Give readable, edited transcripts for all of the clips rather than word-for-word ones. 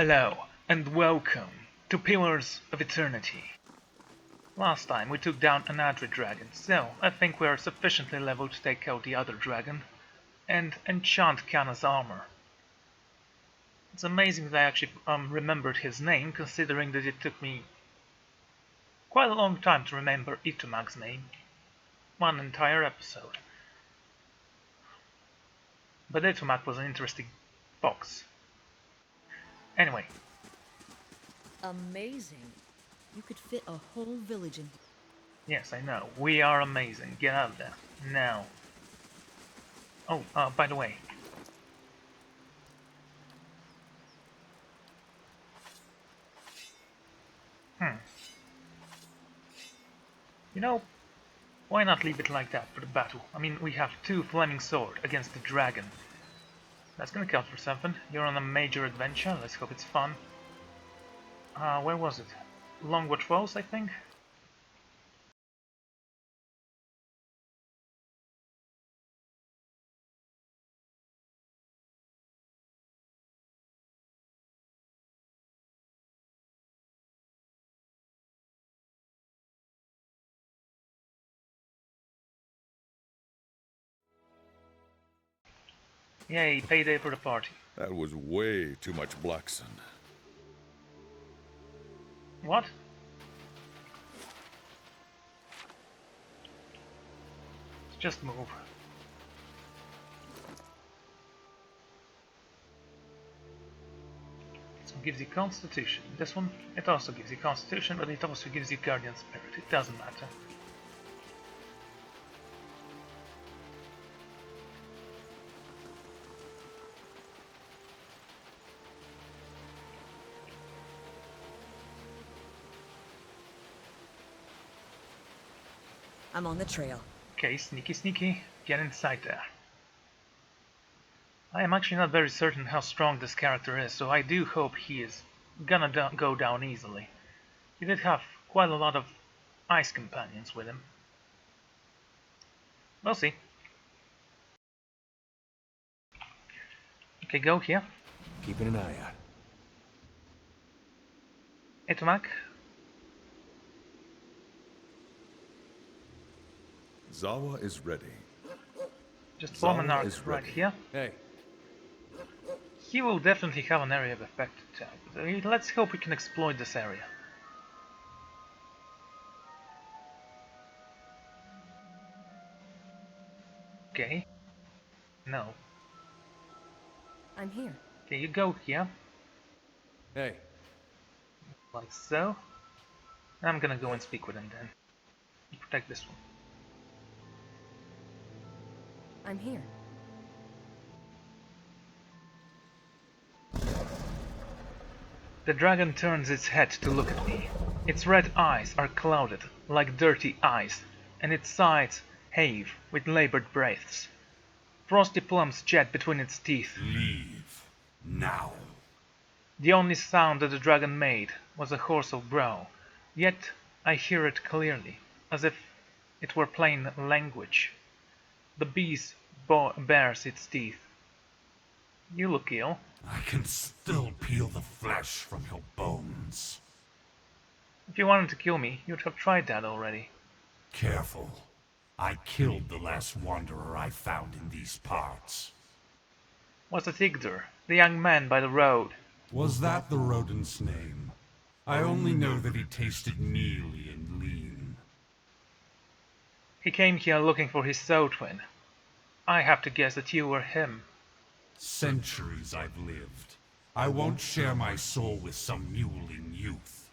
Hello, and welcome to Pillars of Eternity. Last time we took down another dragon, so I think we are sufficiently leveled to take out the other dragon and enchant Kana's armor. It's amazing that I actually remembered his name, considering that it took me quite a long time to remember Itumag's name. One entire episode. But Itumag was an interesting fox. Anyway, Amazing. You could fit a whole village in. yes, I know. We are amazing. Get out of there. Now. Oh, by the way. You know, why not leave it like that for the battle? I mean, we have two flaming sword against the dragon. That's gonna count for something. You're on a major adventure. Let's hope it's fun. Where was it? Longwood Falls, I think? Yay, payday for the party. That was way too much black sun. What? Let's just move. This one gives you Constitution. This one, it also gives you Constitution, but it also gives you Guardian Spirit. It doesn't matter. I'm on the trail. Okay, sneaky sneaky, get inside there. I am actually not very certain how strong this character is, so I do hope he is gonna go down easily. He did have quite a lot of ice companions with him. We'll see. Okay, go here. Keeping an eye out. Etomak. Zawa is ready. Just form an Zawa arc is right ready. here. Hey, He will definitely have an area of effect attack. Let's hope we can exploit this area. Okay. No. I'm here. Okay, you go here, hey. like so. I'm gonna go and speak with him then. Protect this one. I'm here. The dragon turns its head to look at me. Its red eyes are clouded, like dirty ice, and its sides heave with labored breaths. Frosty plums jet between its teeth. Leave now. The only sound that the dragon made was a hoarse growl, yet I hear it clearly, as if it were plain language. The beast bares its teeth. You look ill. I can still peel the flesh from your bones. If you wanted to kill me, you'd have tried that already. Careful. I killed the last wanderer I found in these parts. Was it Igdur, the young man by the road? Was that the rodent's name? I only know that he tasted mealy and lean. He came here looking for his soul twin. I have to guess that you were him. Centuries I've lived. I won't share my soul with some mewling youth.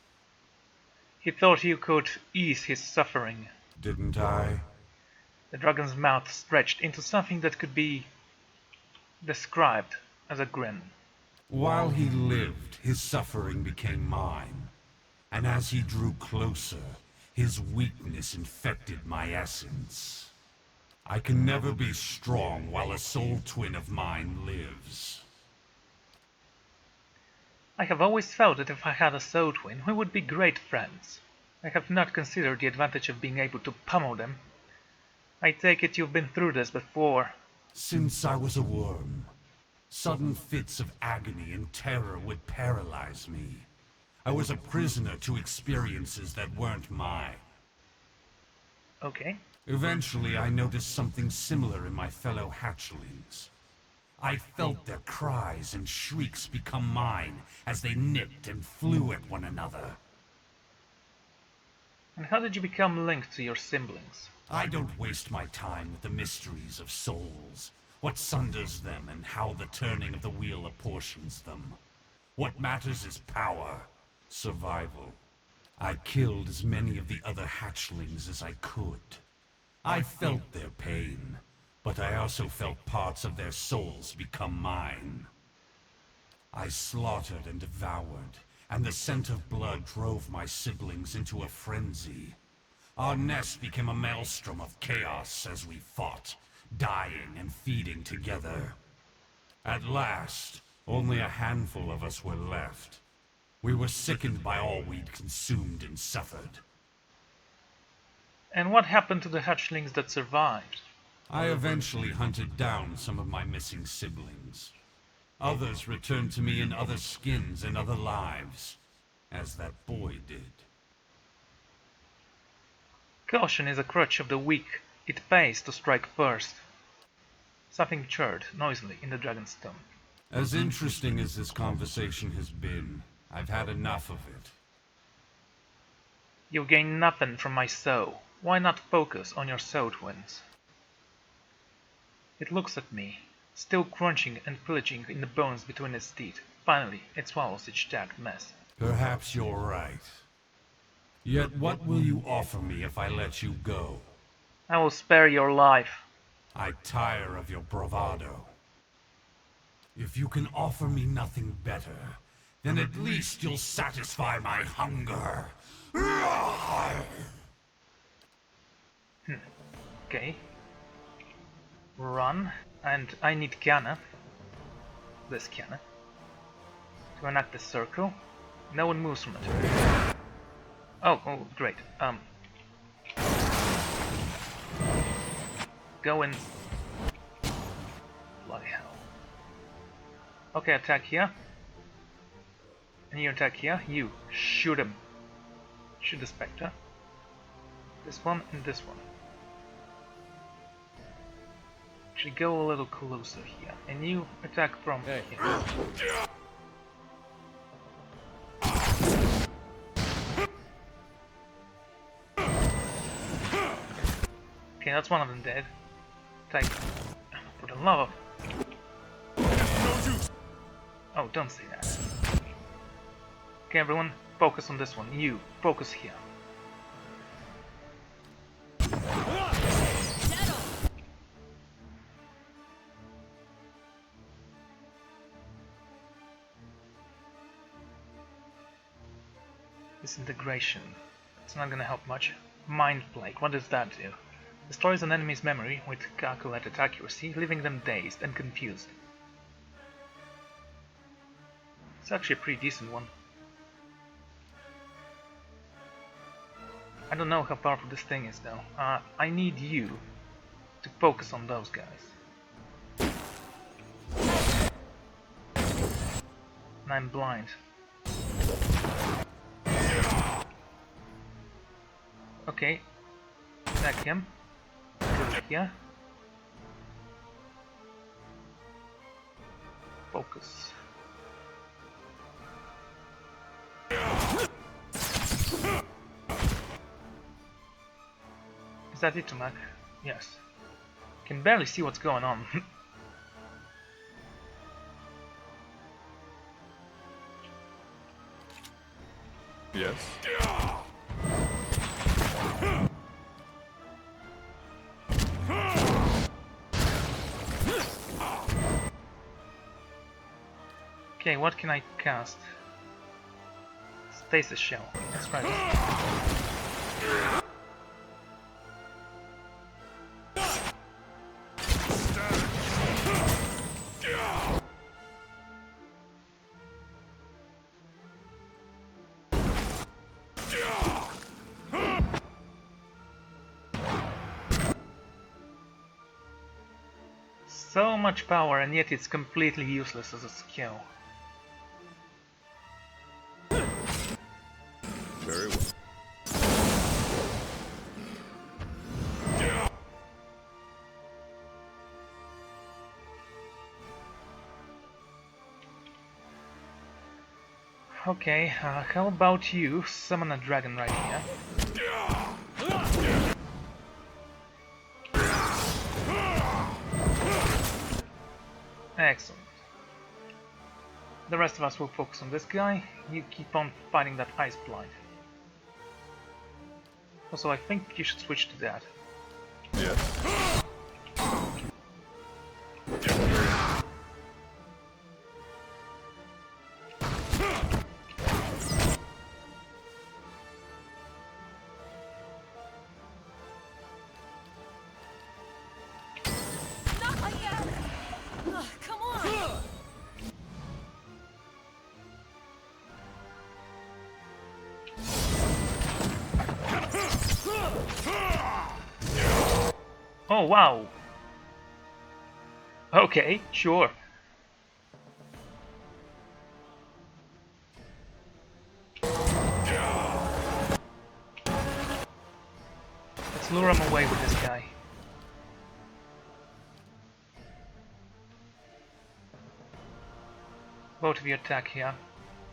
He thought you could ease his suffering. Didn't I? The dragon's mouth stretched into something that could be described as a grin. While he lived, his suffering became mine. And as he drew closer, his weakness infected my essence. I can never be strong while a soul twin of mine lives. I have always felt that if I had a soul twin, we would be great friends. I have not considered the advantage of being able to pummel them. I take it you've been through this before. Since I was a worm, Sudden fits of agony and terror would paralyze me. I was a prisoner to experiences that weren't mine. Okay. Eventually, I noticed something similar in my fellow hatchlings. I felt their cries and shrieks become mine as they nipped and flew at one another. And how did you become linked to your siblings? I don't waste my time with the mysteries of souls, what sunders them and how the turning of the wheel apportions them. What matters is power, survival. I killed as many of the other hatchlings as I could. I felt their pain, but I also felt parts of their souls become mine. I slaughtered and devoured, and the scent of blood drove my siblings into a frenzy. Our nest became a maelstrom of chaos as we fought, dying and feeding together. At last, only a handful of us were left. We were sickened by all we'd consumed and suffered. And what happened to the hatchlings that survived? I eventually hunted down some of my missing siblings. Others returned to me in other skins and other lives, as that boy did. Caution is a crutch of the weak. It pays to strike first. Something chirred noisily in the dragon's stone. As interesting as this conversation has been, I've had enough of it. You gain nothing from my soul. Why not focus on your soul twins? It looks at me, still crunching and pillaging in the bones between its teeth. Finally, it swallows its jagged mess. Perhaps you're right. Yet what will you offer me if I let you go? I will spare your life. I tire of your bravado. If you can offer me nothing better, then at least you'll satisfy my hunger. Okay. Run. And I need Kiana. This Kiana. To enact the circle. No one moves from it. Oh, great. Go in. Bloody hell. Okay, attack here. And you attack here. You shoot him. Shoot the Spectre. This one and this one. Actually, go a little closer here. And you attack from here. Okay, that's one of them dead. Attack. For the love of... Oh, don't say that. Okay, everyone, focus on this one. You, focus here. Disintegration. It's not gonna help much. Mind Plague, what does that do? Destroys an enemy's memory with calculated accuracy, leaving them dazed and confused. It's actually a pretty decent one. I don't know how powerful this thing is though. I need you to focus on those guys. And I'm blind. Okay. Attack him. Through here. Focus. Is that it, Tomac? Yes. Can barely see what's going on. Yes? Okay, what can I cast? Stasis Shell. Let's try this. so much power and yet it's completely useless as a skill. Very well. Okay, how about you summon a dragon right here? Excellent. The rest of us will focus on this guy. You keep on fighting that ice blind. Also, I think you should switch to that. Yes. Not again! Ugh, come on! Oh wow! Okay, sure. Let's lure him away with this guy. Both of you attack here.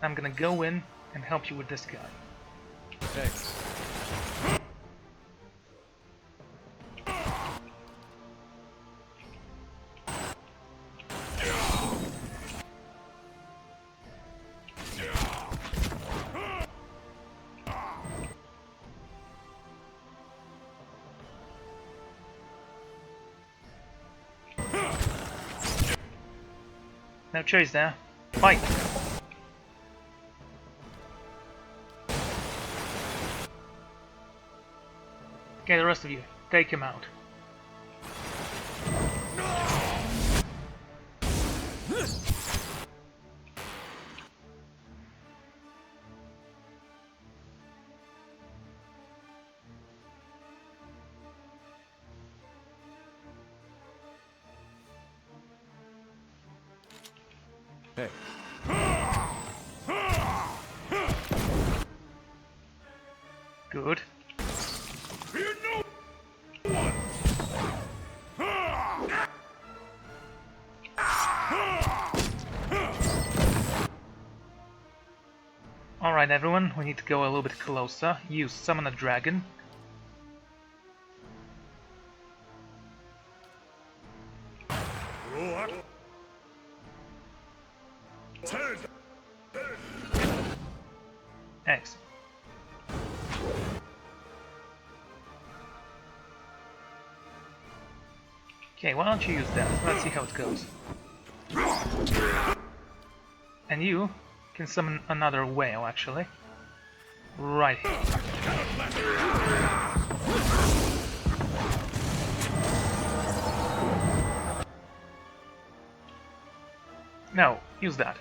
I'm gonna go in and help you with this guy. Thanks. No choice there. Fight! Okay, the rest of you, take him out. Hey, Good. Alright everyone, we need to go a little bit closer. You summon a dragon. Excellent. Okay, why don't you use that? Let's see how it goes. And you can summon another whale, actually. Right here. No, use that.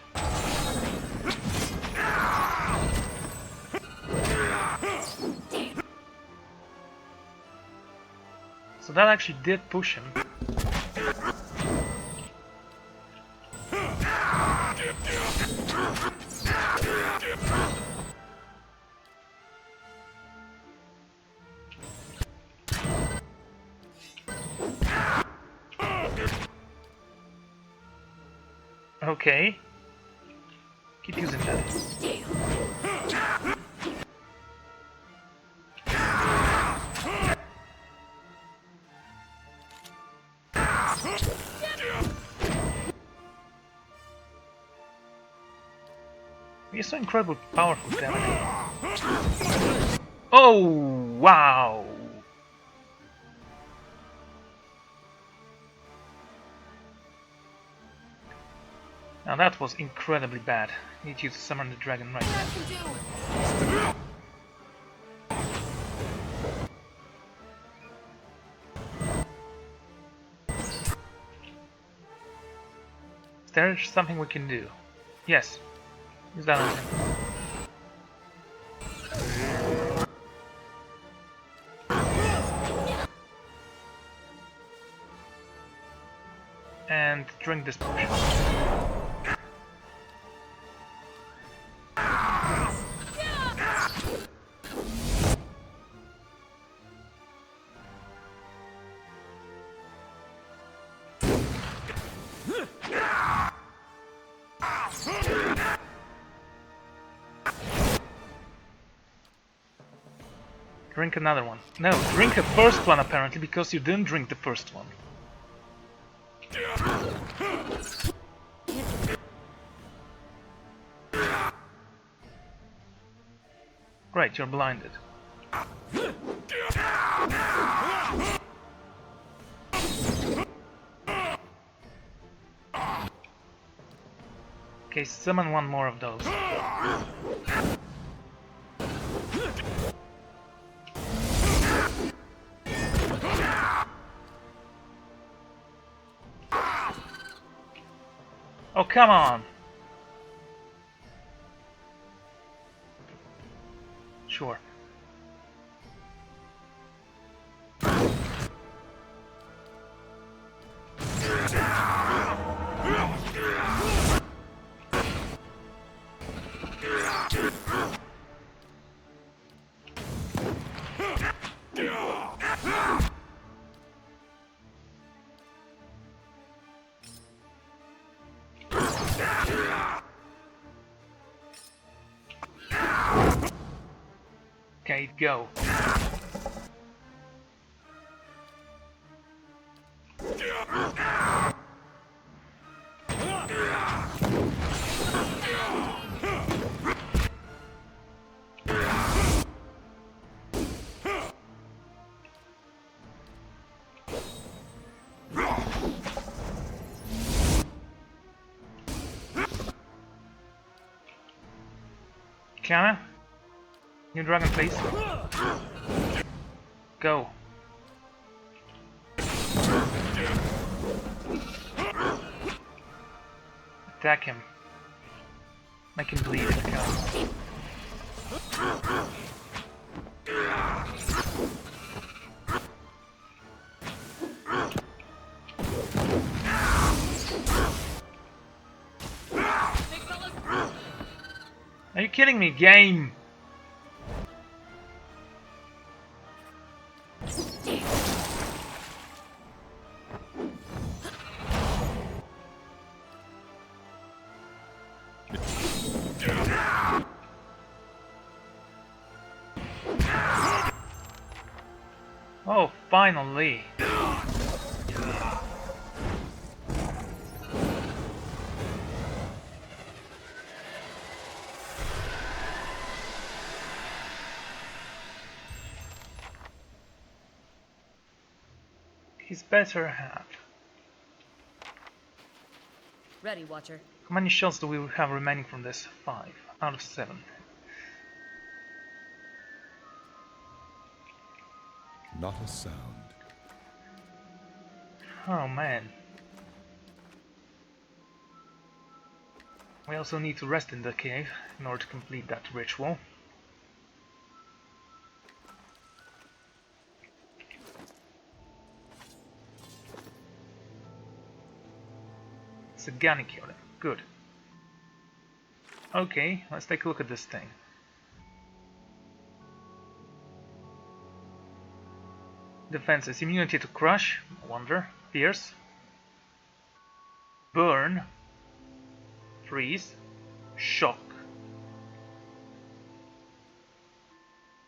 So that actually did push him. Okay. Keep using that. You're so incredibly powerful, damn it. Oh, wow! Now that was incredibly bad. Need you to summon the dragon right now. There's something we can do. Yes. Use that on him. drink this potion. Drink another one. No, drink the first one apparently, because you didn't drink the first one. Great, you're blinded. Okay, summon one more of those. Oh, come on! Sure. Okay, go. Kiana? New dragon, please. Go. Attack him. Make him bleed if you can. Are you kidding me, game? Oh, finally. His better half. Ready, Watcher. How many shots do we have remaining from this? 5 out of 7. Not a sound. Oh man. We also need to rest in the cave in order to complete that ritual. It's a Gani killer. Good. Okay, let's take a look at this thing. Defenses: immunity to crush, wonder, pierce, burn, freeze, shock.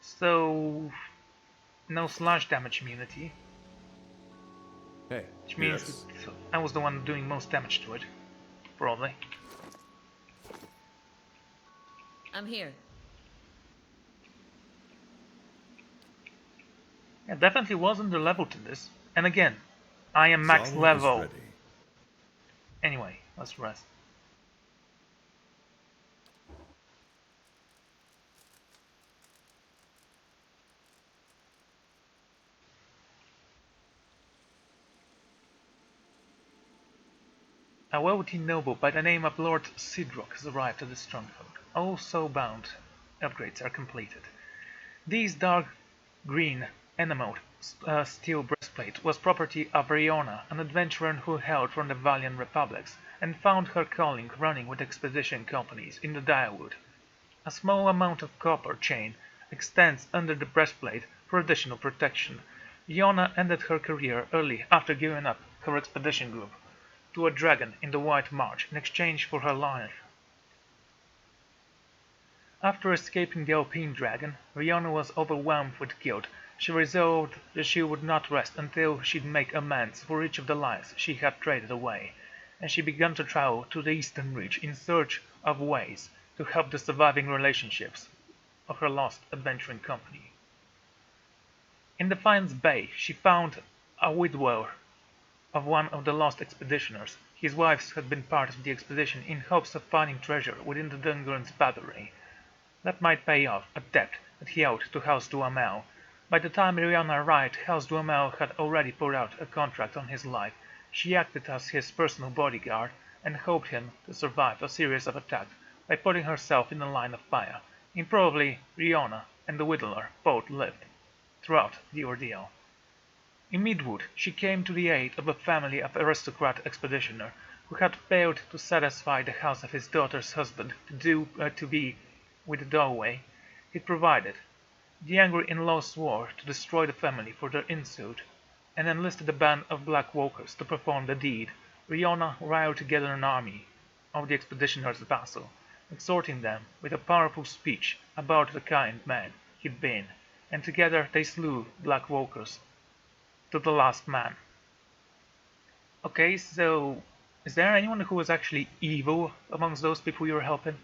So no slash damage immunity, Hey. which means Yes. that I was the one doing most damage to it, probably. I'm here. Yeah, definitely wasn't the level to this. And again, I am max Zala is level. ready. Anyway, let's rest. A wealthy noble by the name of Lord Sidrock has arrived at the stronghold. All soulbound upgrades are completed. These dark green enamel steel breastplate breastplate was property of Riona, an adventurer who hailed from the Valiant Republics, and found her calling running with expedition companies in the Direwood. A small amount of copper chain extends under the breastplate for additional protection. Riona ended her career early after giving up her expedition group to a dragon in the White March in exchange for her life. After escaping the Alpine dragon, Rihanna was overwhelmed with guilt. She resolved that she would not rest until she'd make amends for each of the lives she had traded away, and she began to travel to the Eastern Reach in search of ways to help the surviving relationships of her lost adventuring company. In Defiance Bay, she found a widower of one of the lost expeditioners. His wives had been part of the expedition in hopes of finding treasure within the Dungern's battery. That might pay off a debt that he owed to House Duhamel. By the time Rihanna arrived, House Duhamel had already put out a contract on his life. She acted as his personal bodyguard and helped him to survive a series of attacks by putting herself in the line of fire. Improbably, Rihanna and the Whittler both lived throughout the ordeal. In Midwood, she came to the aid of a family of aristocrat expeditioner who had failed to satisfy the house of his daughter's husband to be with the doorway he'd provided. The angry in-laws swore to destroy the family for their insult and enlisted a band of Black Walkers to perform the deed. Rihanna riled together an army of the expeditioner's vassals, exhorting them with a powerful speech about the kind man he'd been, and together they slew Black Walkers to the last man. Okay, so is there anyone who was actually evil amongst those people you were helping?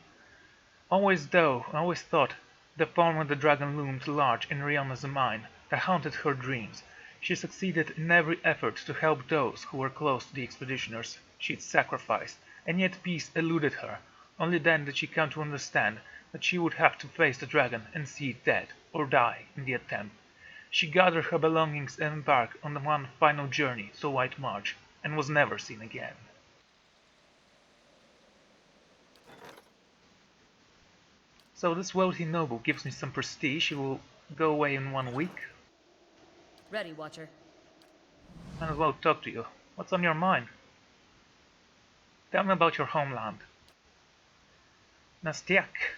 I always thought the form of the dragon loomed large in Rihanna's mind, that haunted her dreams. She succeeded in every effort to help those who were close to the expeditioners she'd sacrificed, and yet peace eluded her. Only then did she come to understand that she would have to face the dragon and see it dead, or die in the attempt. She gathered her belongings and embarked on the one final journey to White March, and was never seen again. So this wealthy noble gives me some prestige. He will go away in 1 week. Ready, Watcher. Might as well talk to you. What's on your mind? Tell me about your homeland. Nastiak.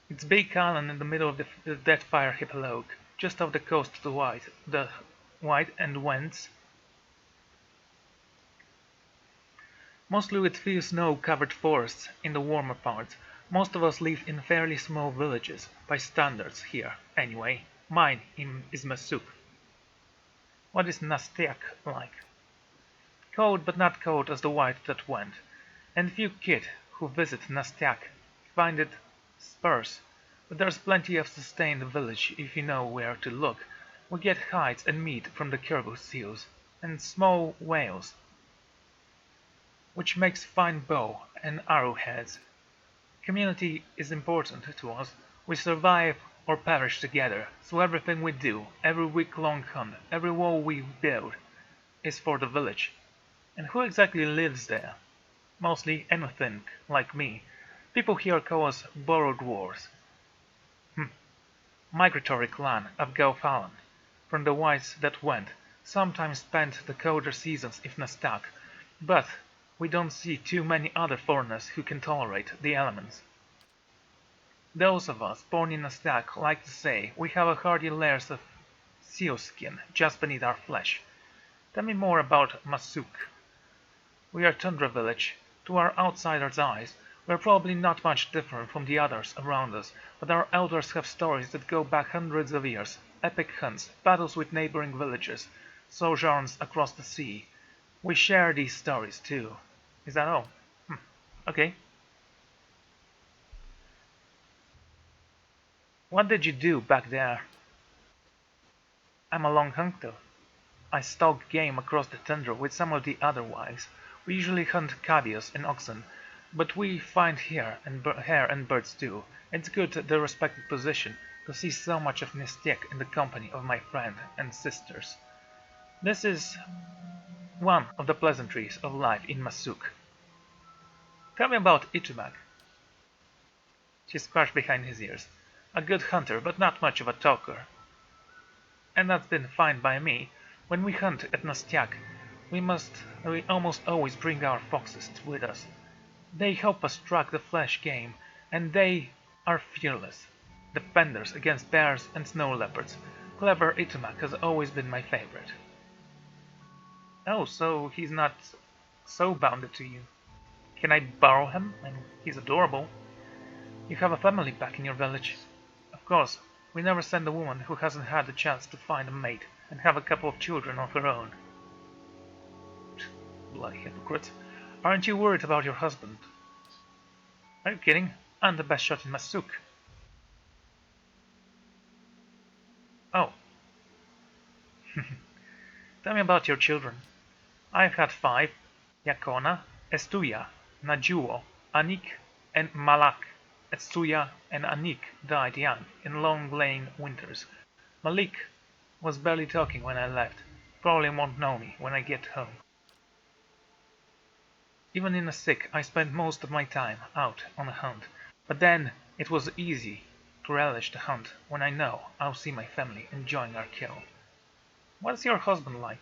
It's a big island in the middle of the Deathfire Archipelago, just off the coast to the White and Wentz. Mostly with few snow-covered forests in the warmer parts. Most of us live in fairly small villages, by standards here, anyway. Mine is Masuk. What is Nastiak like? Cold but not cold as the White that went, and few kid who visit Nastiak find it sparse, but there's plenty of sustain in the village if you know where to look. We get hides and meat from the caribou seals, and small whales, which makes fine bow and arrowheads. Community is important to us. We survive or perish together, so everything we do, every week-long hunt, every wall we build, is for the village. And who exactly lives there? Mostly anything like me. People here call us borrowed dwarves. Migratory clan of Gaufalan, from the Whites that went, sometimes spent the colder seasons in Nastak, but we don't see too many other foreigners who can tolerate the elements. Those of us born in Nastak like to say we have a hardy layers of sealskin just beneath our flesh. Tell me more about Masuk. We are a tundra village. To our outsiders' eyes, we are probably not much different from the others around us, but our elders have stories that go back hundreds of years, epic hunts, battles with neighboring villages, sojourns across the sea. We share these stories too. Is that all? Okay. What did you do back there? I'm a long hunter. I stalk game across the tundra with some of the other wives. We usually hunt cavios and oxen, but we find hare and birds too. It's good the respected position to see so much of Nistiek in the company of my friend and sisters. This is one of the pleasantries of life in Masuk. Tell me about Itubag. She scratched behind his ears. A good hunter, but not much of a talker. And that's been fine by me. When we hunt at Nastiak, we almost always bring our foxes with us. They help us track the flesh game, and they are fearless. Defenders against bears and snow leopards. Clever Itumak has always been my favorite. Oh, so he's not so bounded to you. Can I borrow him? I mean, he's adorable. You have a family back in your village. Of course, we never send a woman who hasn't had a chance to find a mate and have a couple of children of her own. Bloody hypocrites. Aren't you worried about your husband? Are you kidding? I'm the best shot in Masuk. Oh. Tell me about your children. I've had 5. Yakona, Estuya, Najuo, Anik, and Malak. Estuya and Anik died young in long-laying winters. Malik was barely talking when I left. Probably won't know me when I get home. Even in a sick, I spent most of my time out on a hunt. But then it was easy to relish the hunt when I know I'll see my family enjoying our kill. What's your husband like?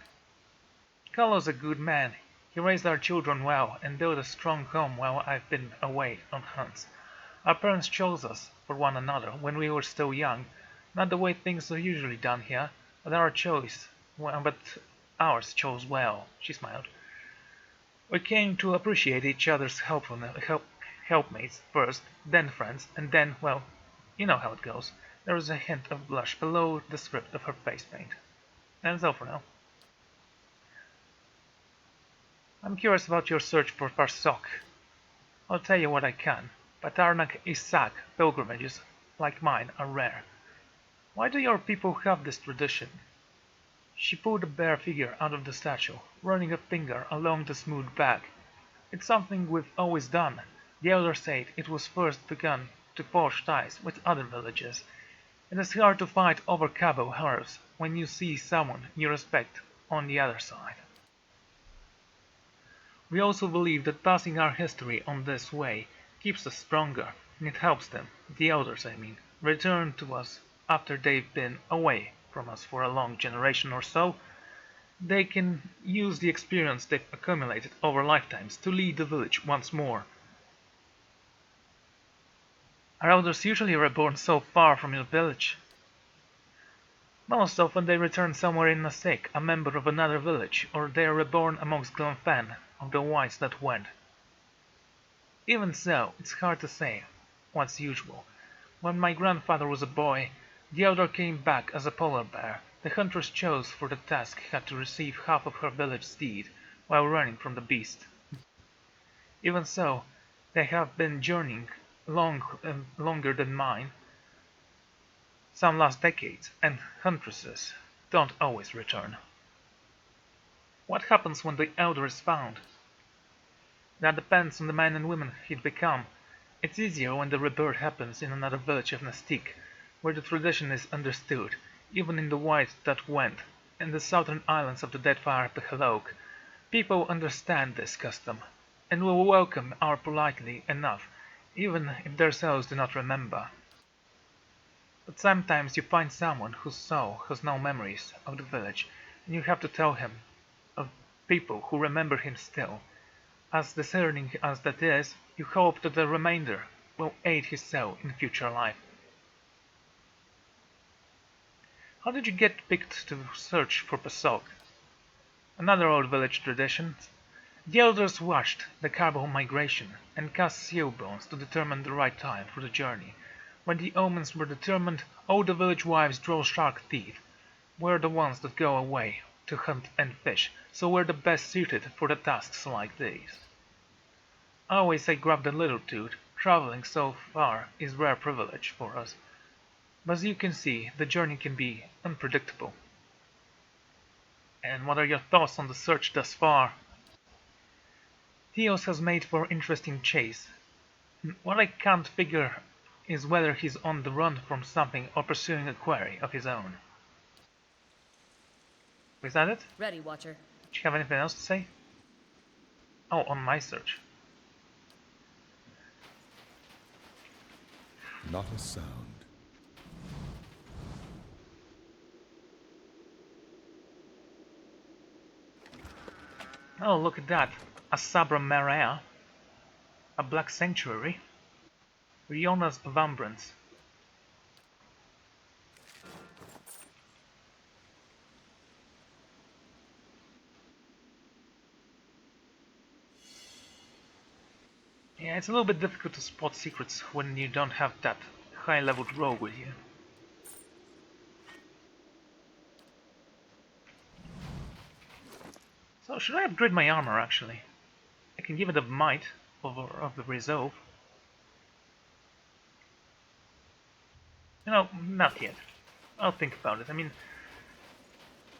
Carlo's a good man. He raised our children well and built a strong home while I've been away on hunts. Our parents chose us for one another when we were still young. Not the way things are usually done here, but ours chose well. She smiled. We came to appreciate each other's helpmates first, then friends, and then, well, you know how it goes. There was a hint of blush below the script of her face paint. That's all for now. I'm curious about your search for Parsok. I'll tell you what I can, but Tarnak Isak pilgrimages like mine are rare. Why do your people have this tradition? She pulled a bare figure out of the statue, running a finger along the smooth back. It's something we've always done. The elders said it was first begun to forge ties with other villages. It is hard to fight over Cabo hearths when you see someone you respect on the other side. We also believe that passing our history on this way keeps us stronger, and it helps them, the elders I mean, return to us after they've been away from us for a long generation or so. They can use the experience they've accumulated over lifetimes to lead the village once more. Are elders usually reborn so far from your village? Most often they return somewhere in Nasik, a member of another village, or they are reborn amongst Glenfan of the whites that went. Even so, it's hard to say what's usual. When my grandfather was a boy, the elder came back as a polar bear. The hunters chose for the task had to receive half of her village steed while running from the beast. Even so, they have been journeying longer than mine, some last decades, and huntresses don't always return. What happens when the elder is found? That depends on the men and women he'd become. It's easier when the rebirth happens in another village of Nastik, where the tradition is understood, even in the whites that went, and the southern islands of the Deadfire Archipelago. People understand this custom, and will welcome our politely enough, even if their souls do not remember. But sometimes you find someone whose soul has no memories of the village, and you have to tell him of people who remember him still. As discerning as that is, you hope that the remainder will aid his soul in future life. How did you get picked to search for Pasok? Another old village tradition. The elders watched the Cabo migration and cast seal bones to determine the right time for the journey. When the omens were determined, all the village wives draw shark teeth. We're the ones that go away to hunt and fish, so we're the best suited for the tasks like these. Always I grab the little dude. Traveling so far is rare privilege for us. But as you can see, the journey can be unpredictable. And what are your thoughts on the search thus far? Theos has made for interesting chase. What I can't figure is whether he's on the run from something or pursuing a quarry of his own. Is that it? Ready, Watcher. Do you have anything else to say? Oh, on my search. Not a sound. Come on. Oh, look at that. A Sabra Marea. A Black Sanctuary. Riona's Vambrance. Yeah, it's a little bit difficult to spot secrets when you don't have that high-leveled rogue with you. So, should I upgrade my armor, actually? I can give it a might of the resolve. You know, not yet. I'll think about it. I mean,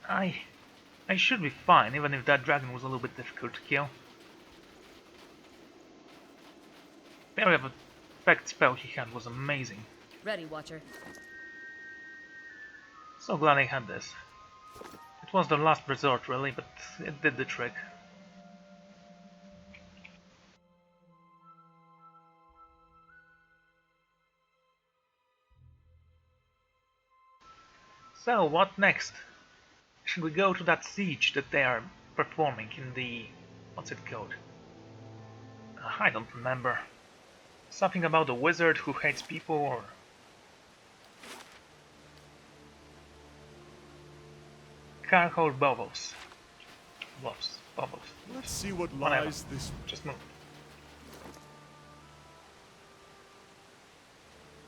I should be fine, even if that dragon was a little bit difficult to kill. The area of effect spell he had was amazing. Ready, Watcher. So glad I had this. It was the last resort, really, but it did the trick. So, what next? Should we go to that siege that they are performing in the... what's it called? I don't remember. Something about a wizard who hates people, or... Carhold Bubbles. Bubbles. Let's see what Whatever. lies this. Just move.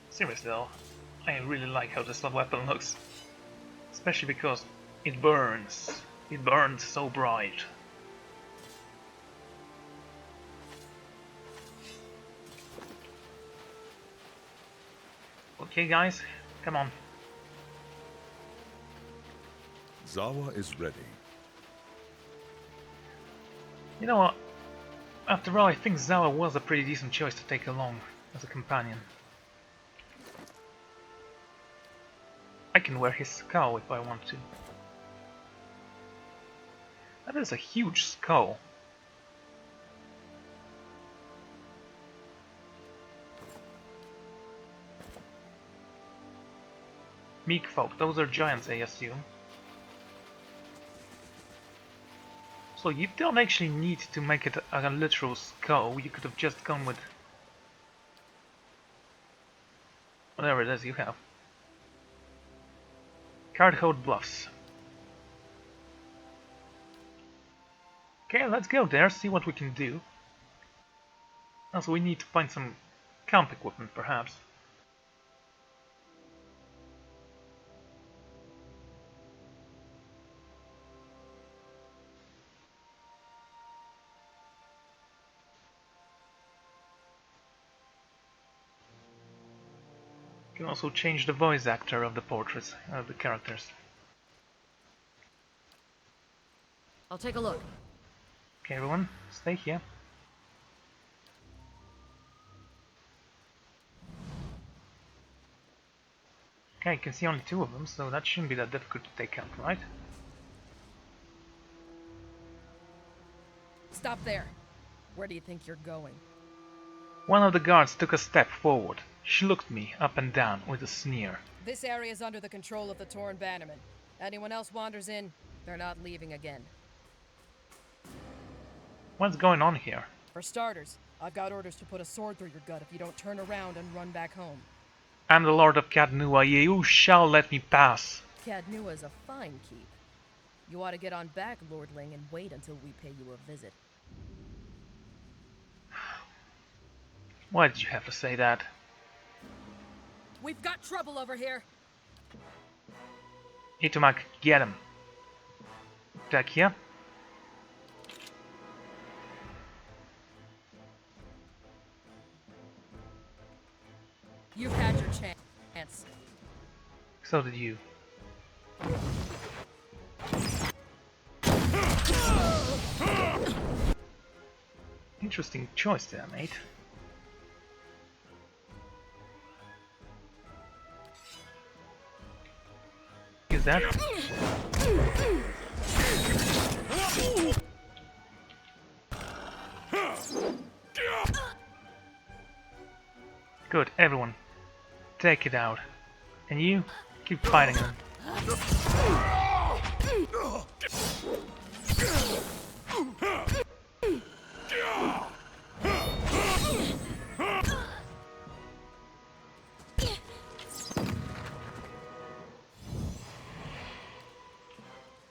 Seriously though, I really like how this weapon looks. Especially because it burns. It burns so bright. Okay guys, come on. Zawa is ready. You know what? After all, I think Zawa was a pretty decent choice to take along as a companion. I can wear his skull if I want to. That is a huge skull. Meek folk, those are giants, I assume. So you don't actually need to make it a literal skull, you could have just gone with whatever it is you have. Cardhold Bluffs. Okay, let's go there, see what we can do. Also, we need to find some camp equipment, perhaps. You can also change the voice actor of the portraits, of the characters. I'll take a look. Okay, everyone, stay here. Okay, you can see only two of them, so that shouldn't be that difficult to take out, right? Stop there. Where do you think you're going? One of the guards took a step forward. She looked me up and down with a sneer. This area is under the control of the Torn Bannerman. Anyone else wanders in, they're not leaving again. What's going on here? For starters, I've got orders to put a sword through your gut if you don't turn around and run back home. I'm the Lord of Cadnua, you shall let me pass. Cadnua's a fine keep. You ought to get on back, Lordling, and wait until we pay you a visit. Why did you have to say that? We've got trouble over here! Itumak, get him. Back here. You've had your chance. So did you. Interesting choice there, mate. Is that? Good, everyone. Take it out. And you, keep fighting them.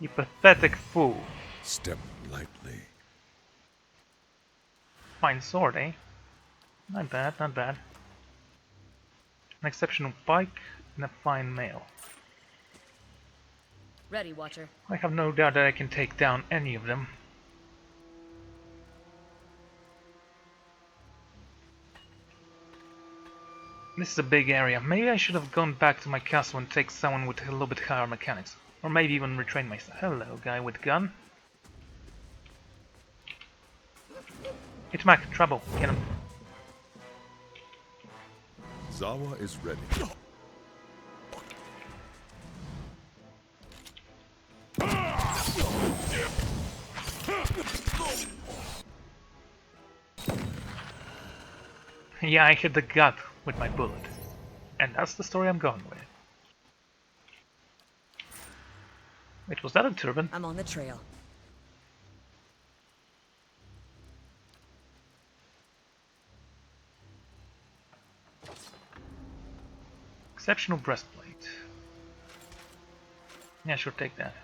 You pathetic fool. Step lightly. Fine sword, eh? Not bad, not bad. An exceptional pike and a fine mail. Ready, Watcher. I have no doubt that I can take down any of them. This is a big area. Maybe I should have gone back to my castle and take someone with a little bit higher mechanics. Or maybe even retrain myself. Hello, guy with gun. It's Mac, trouble, get him. Zawa is ready. Yeah, I hit the gut with my bullet. And that's the story I'm going with. Wait, was that a turban? I'm on the trail. Exceptional breastplate. Yeah, sure, take that.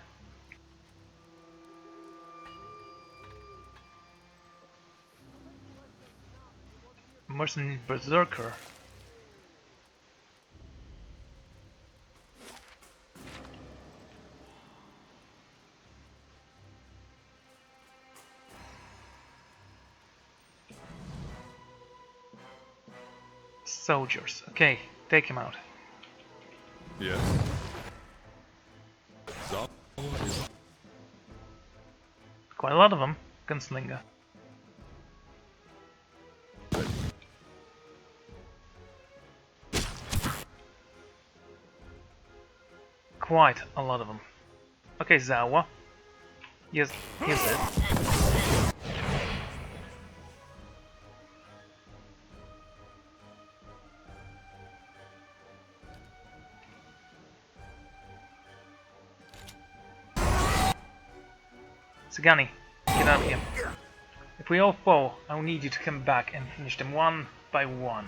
Mercenary Berserker. Soldiers. Okay, take him out. Yes. Zawa is Quite a lot of them. Gunslinger. Quite a lot of them. Okay, Zawa. Yes, here's it. Sagani, get out of here. If we all fall, I will need you to come back and finish them one by one.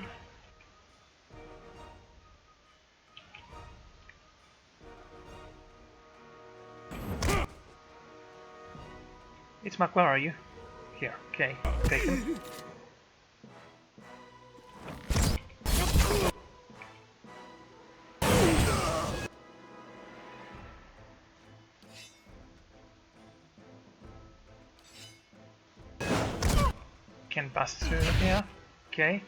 It's Mac, where are you? Here, okay, take him. Can pass through here, okay.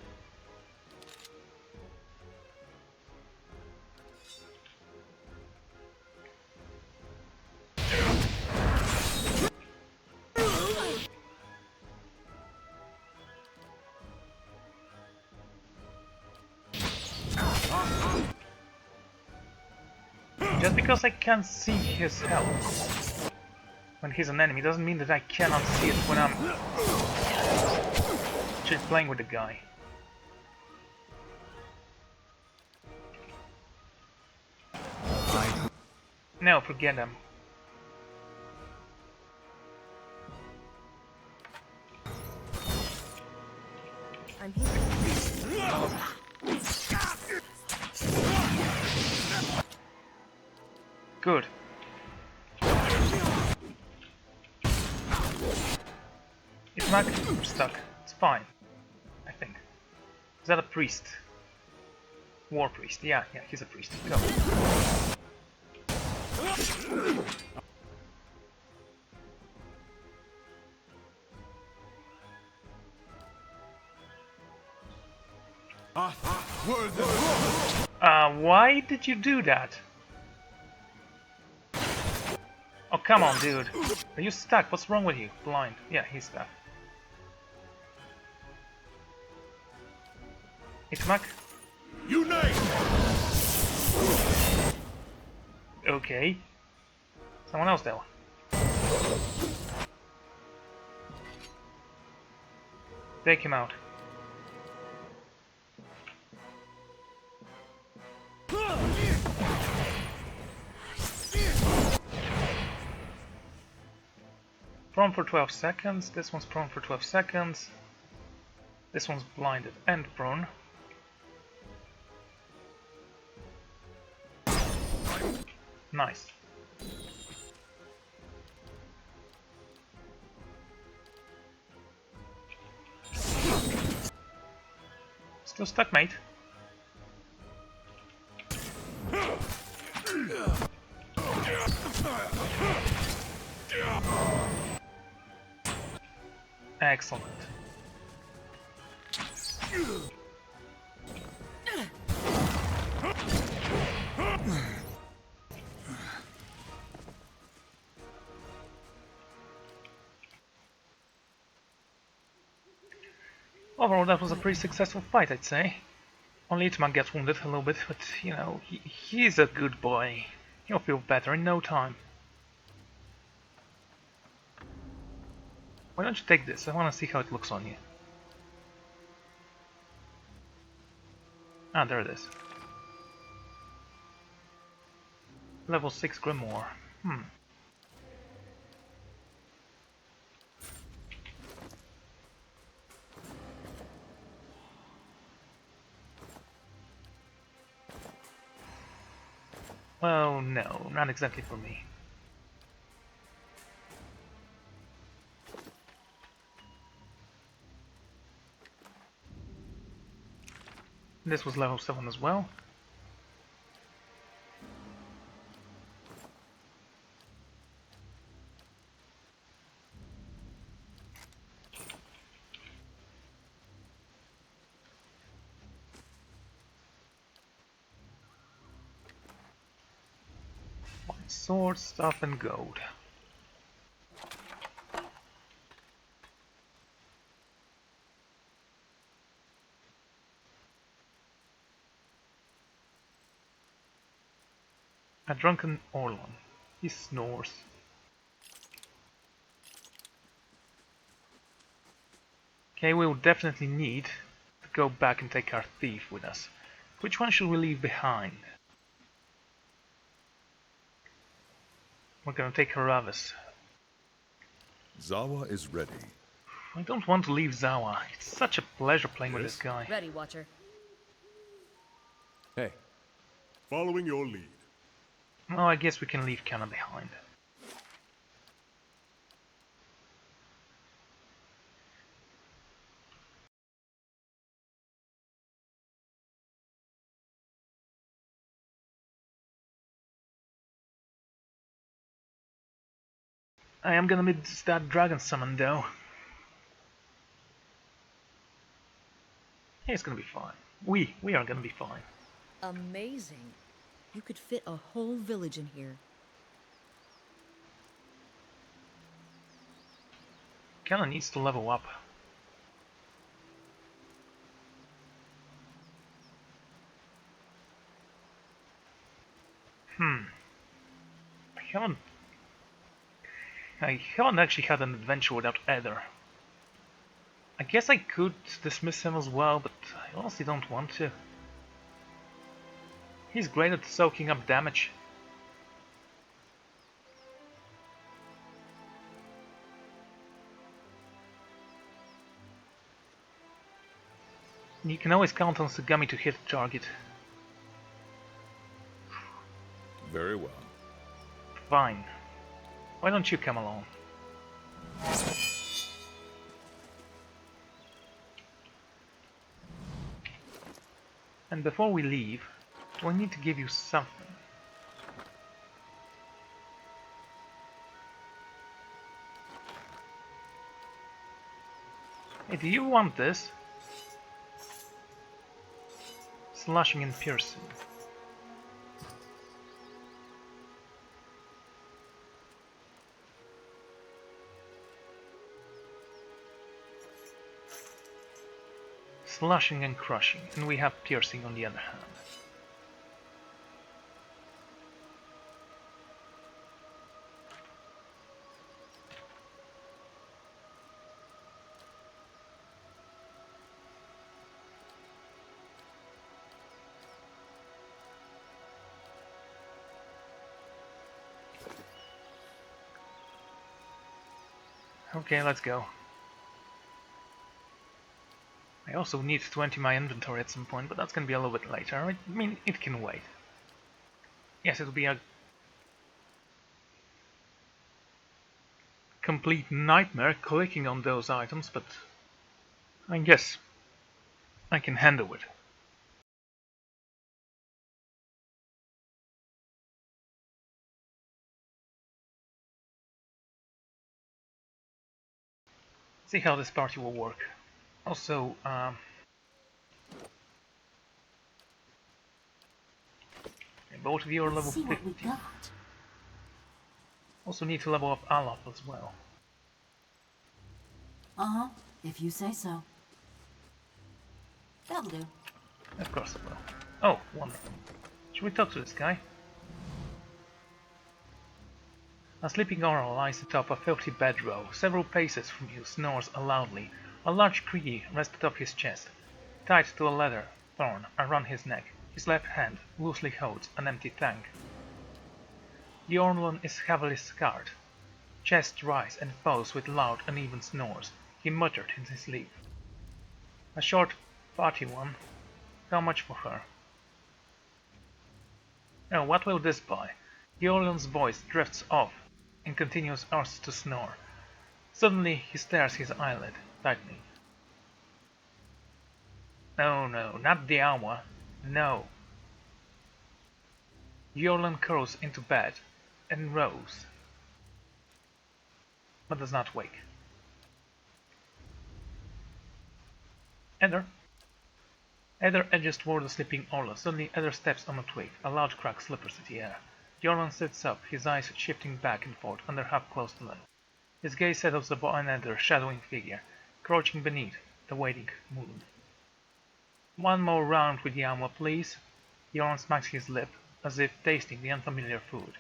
Just because I can't see his health when he's an enemy doesn't mean that I cannot see it when I'm just playing with the guy. No, forget him. I'm here. Good. It's not stuck. It's fine. I think. Is that a priest? War priest. Yeah, he's a priest. Go. Why did you do that? Oh, come on, dude. Are you stuck? What's wrong with you? Blind. Yeah, he's stuck. It's Mac. unite. Okay. Someone else though. Take him out. Prone for 12 seconds. This one's prone for 12 seconds. This one's blinded and prone. Nice. Still stuck, mate. Excellent. Overall, that was a pretty successful fight, I'd say. Only Itman gets wounded a little bit, but, you know, he's a good boy. He'll feel better in no time. Why don't you take this? I want to see how it looks on you. Ah, there it is. Level 6 Grimoire. Well, no, not exactly for me. This was level 7 as well. Sword, stuff, and gold. A drunken Orlon. He snores. Okay, we'll definitely need to go back and take our thief with us. Which one should we leave behind? We're gonna take Haravis. Zawa is ready. I don't want to leave Zawa. It's such a pleasure playing with Yes? this guy. Ready, Watcher. Hey, Following your lead. Oh, I guess we can leave Kana behind. I am gonna miss that dragon summon though. It's gonna be fine. We are gonna be fine. Amazing. You could fit a whole village in here. Kana needs to level up. I haven't I haven't actually had an adventure without Ether. I guess I could dismiss him as well, but I honestly don't want to. He's great at soaking up damage. You can always count on Sugami to hit the target. Very well. Fine. Why don't you come along? And before we leave, do I need to give you something? Hey, do you want this? Slashing and piercing. Slashing and crushing, and we have piercing on the other hand. Okay, let's go. I also need to empty my inventory at some point, but that's gonna be a little bit later. I mean, it can wait. Yes, it'll be a complete nightmare clicking on those items, but I guess I can handle it. See how this party will work. Also, both of you are level See what 50. we got. Also need to level up Alaf as well. Uh-huh, if you say so. That'll do. Of course I will. Oh, wonderful. Should we talk to this guy? A sleeping oral lies atop a filthy bedroll. Several paces from you snores loudly. A large Kree rests atop his chest, tied to a leather thorn around his neck. His left hand loosely holds an empty tank. The Orlan is heavily scarred. Chest rise and falls with loud, uneven snores. He muttered in his sleep. A short, fatty one. How much for her? Oh, what will this buy? The Orlan's voice drifts off and continues to snore. Suddenly he stares his eyelid, tightening. Oh no, not the hour. No. The Orlan curls into bed and rose, but does not wake. Eder. Eder edges toward the sleeping Orlan. Suddenly Eder steps on a twig. A loud crack slippers in the air. The Orlan sits up, his eyes shifting back and forth under half-closed lids. His gaze settles upon Eder's shadowing figure, crouching beneath the waiting moon. One more round with the ammo, please. The Orlan smacks his lip, as if tasting the unfamiliar food.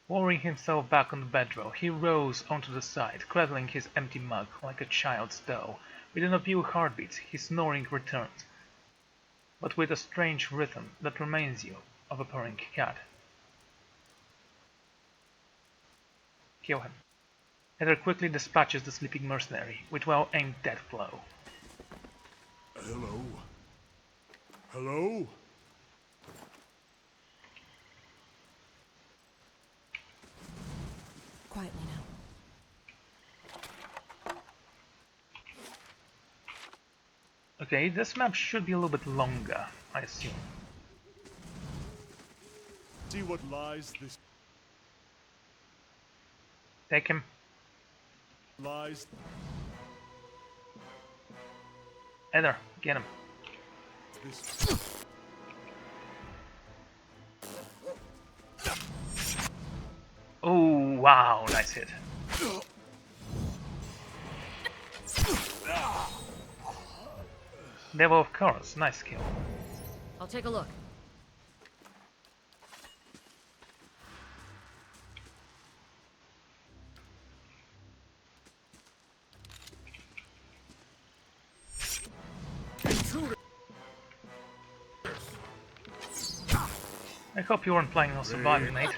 Lowering himself back on the bedroll, he rose onto the side, cradling his empty mug like a child's doll. Within a few heartbeats, his snoring returns, but with a strange rhythm that reminds you of a purring cat. Kill him. Heather quickly dispatches the sleeping mercenary with well-aimed death blow. Hello? Hello? Quietly now. Okay, this map should be a little bit longer, I assume. See what lies this Take him. lies. Heather, get him. This Oh, wow, nice hit. Devil of course, nice kill. I'll take a look. I hope you weren't planning on surviving, mate.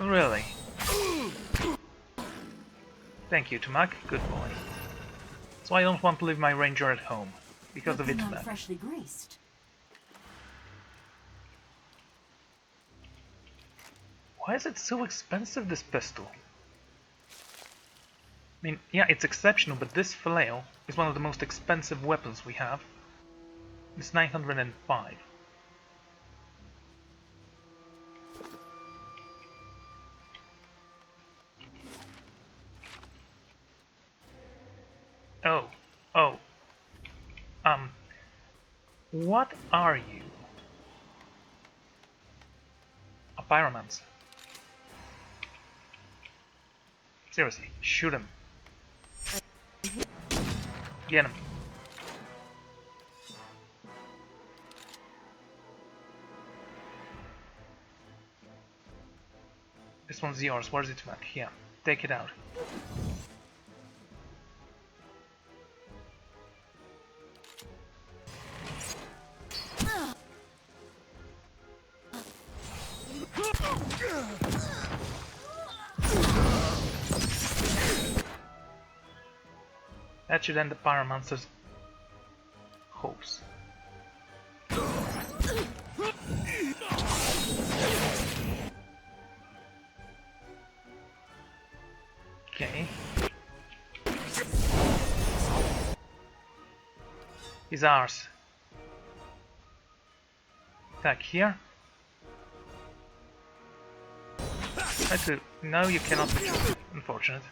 Really? Thank you, Tumak. Good boy. So I don't want to leave my ranger at home, because of Looking it. freshly greased. Why is it so expensive, this pistol? I mean, yeah, it's exceptional, but this flail is one of the most expensive weapons we have. It's 905. Oh, oh. What are you? A pyromancer. Seriously, shoot him. Get him. This one's yours. Where's it, Mac? Yeah, take it out. That should end the pyromancer's hopes. is ours. Attack here. Try to... No, you cannot retreat. Unfortunate.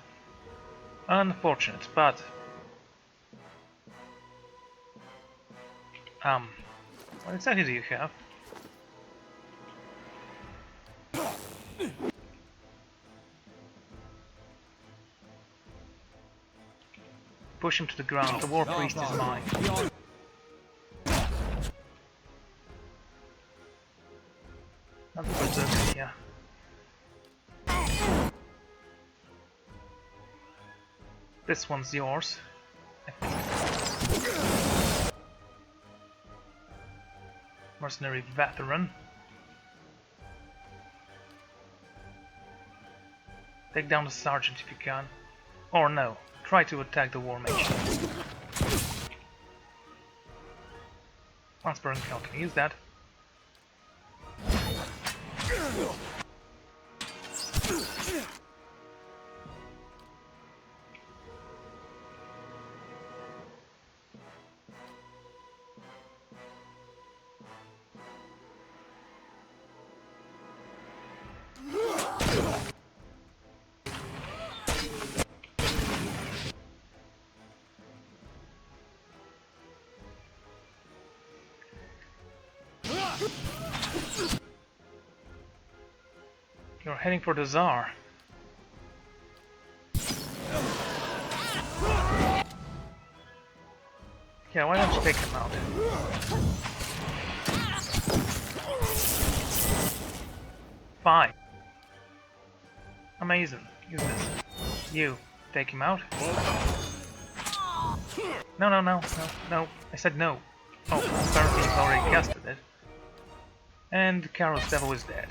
Unfortunate, but... What exactly do you have? Push him to the ground, the War Priest is mine. Not the Berserker, yeah. This one's yours, I think. Mercenary Veteran. Take down the Sergeant if you can. Or no, try to attack the War Mage. Once per encounter, use that. You're heading for the Tsar. Yeah, why don't you take him out? Fine. Amazing. Use this. You, take him out. No, no, no, no, no. I said no. Oh, apparently you've already casted it. And Carol's Devil is dead.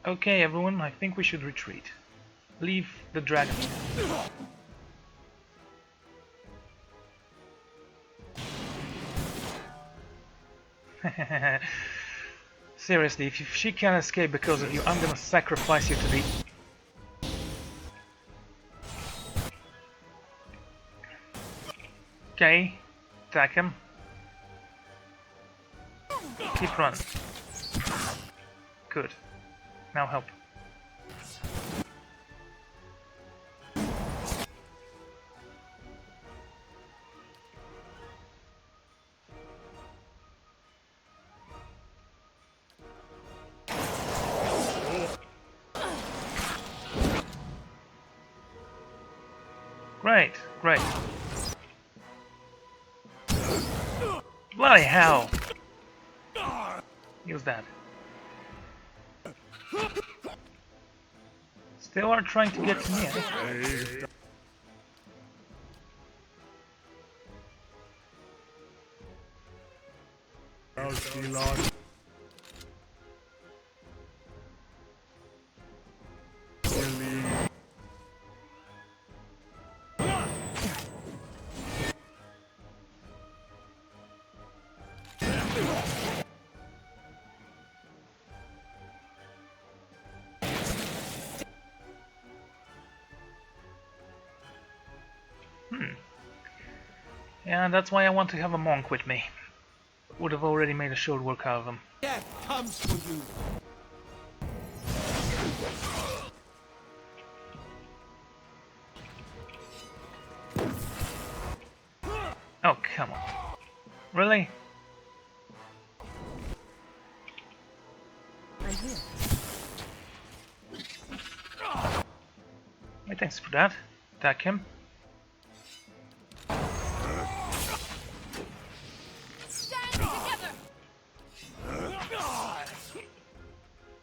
Okay, everyone, I think we should retreat. Leave the dragon. Seriously, if she can escape because of you, I'm gonna sacrifice you to the... Okay, attack him. Keep running. Good. Now help. Great, great. Bloody hell! Use that. Still are trying to get to me, eh? Yeah, that's why I want to have a monk with me. Would have already made a short work out of him. Death comes for you. Oh, come on. Really? I'm here. Hey, thanks for that. Attack him.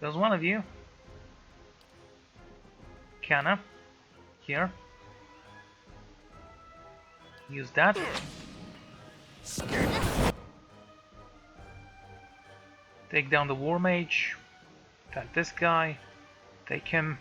There's one of you. Kana. Here. Use that. Take down the War Mage. Attack this guy. Take him.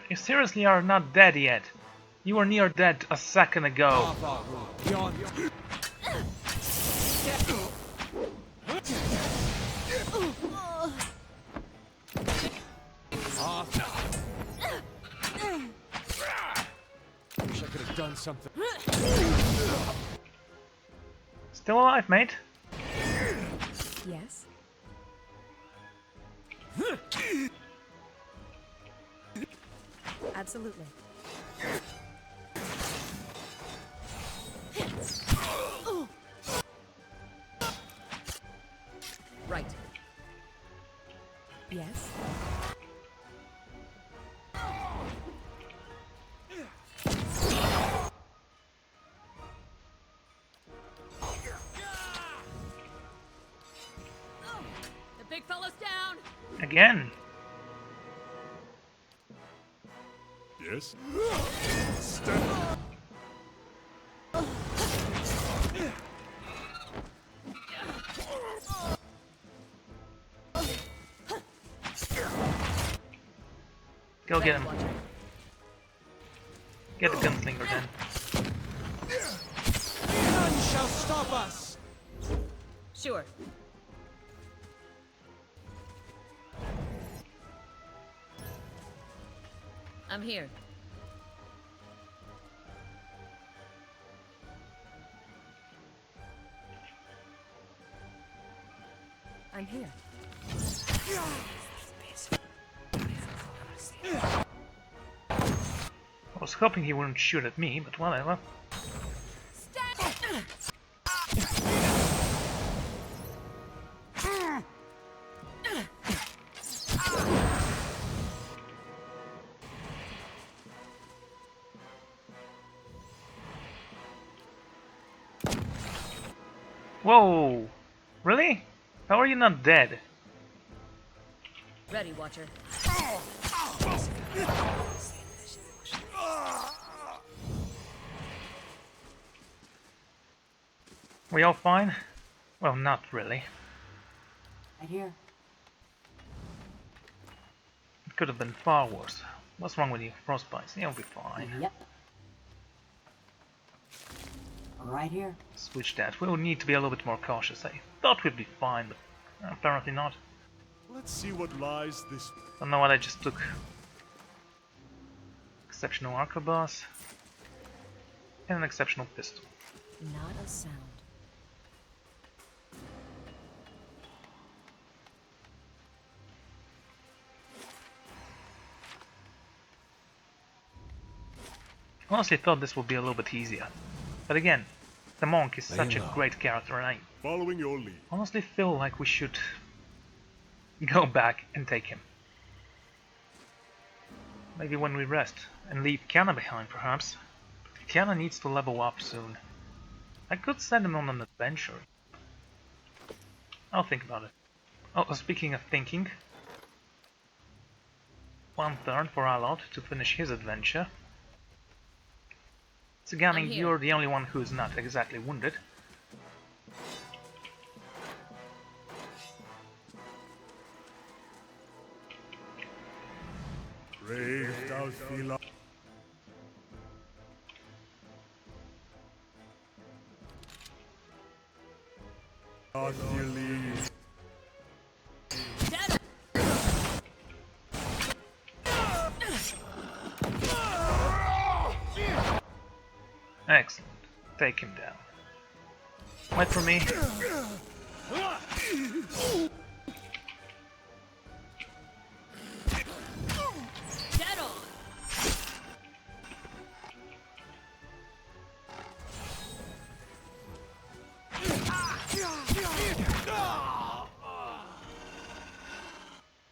You seriously are not dead yet. You were near dead a second ago. Wish I could have done something. Still alive, mate? Yes? Absolutely. Right. Yes? The big fellow's down! Again. Yes? Stand. Go get him. Watcher. Get the gunslinger then. None shall stop us. Sure. I'm here. I'm here. I was hoping he wouldn't shoot at me, but whatever. Whoa! Really? How are you not dead? Ready, Watcher. We all fine? Well, not really. Right here. It could have been far worse. What's wrong with you? Frostbite? You'll be fine. Yep. Right here. Switch that. We'll need to be a little bit more cautious. I thought we'd be fine, but apparently not. Let's see what lies this. Don't know what I just took. Exceptional arquebus. And an exceptional pistol. Not a sound. Honestly, thought this would be a little bit easier. But again, the monk is such a low. great character, and I Following your lead. honestly feel like we should go back and take him. Maybe when we rest, and leave Kiana behind perhaps. Kiana needs to level up soon. I could send him on an adventure. I'll think about it. Oh, speaking of thinking, 1 turn for Alot to finish his adventure. I'm Sagani, here. you're the only one who's not exactly wounded. Brave thou feel. Yliel. Dead! Excellent. Take him down. Wait for me. Dead on!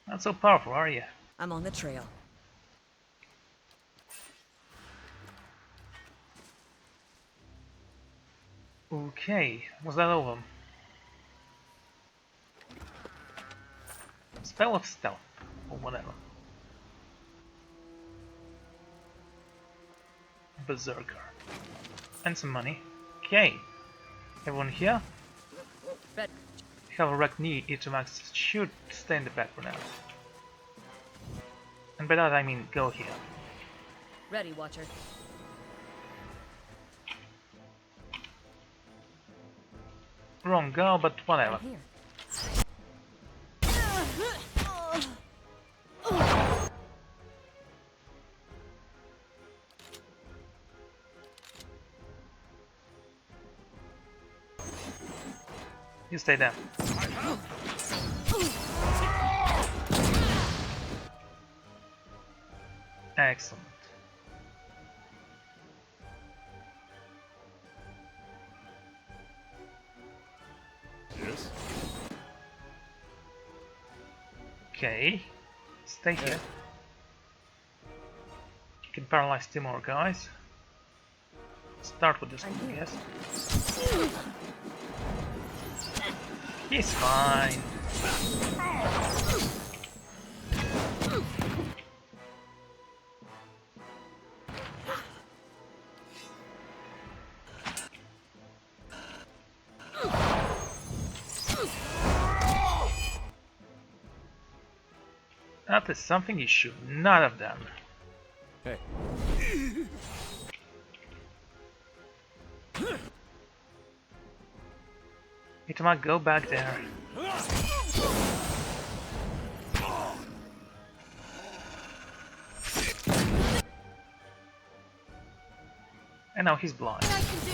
Not so powerful, are you? I'm on the trail. Okay, was that over? Spell of stealth, or whatever. Berserker. And some money. Okay. Everyone here? Red. have a wrecked knee, Itomax should stay in the back for now. And by that I mean go here. Ready, Watcher. Wrong girl, but whatever. I'm here. You stay there. Excellent. Yes? Okay. Stay here. You can paralyze two more guys. Start with this one, I guess. He's fine. That is something you should not have done. Hey. Itama, go back there. And now he's blind. I can do.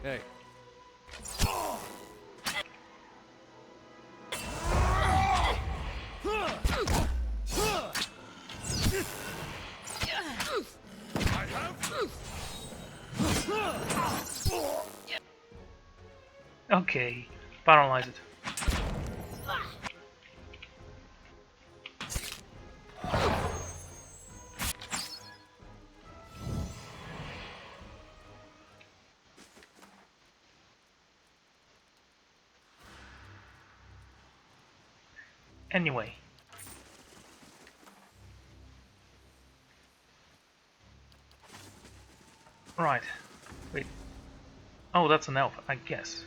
Hey. Okay, paralyze it. Anyway. Right. Wait. Oh, that's an elf, I guess.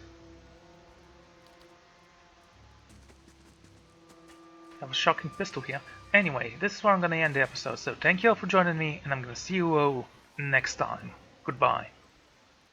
I have a shocking pistol here. Anyway, this is where I'm gonna end the episode, so thank you all for joining me, and I'm gonna see you all next time. Goodbye.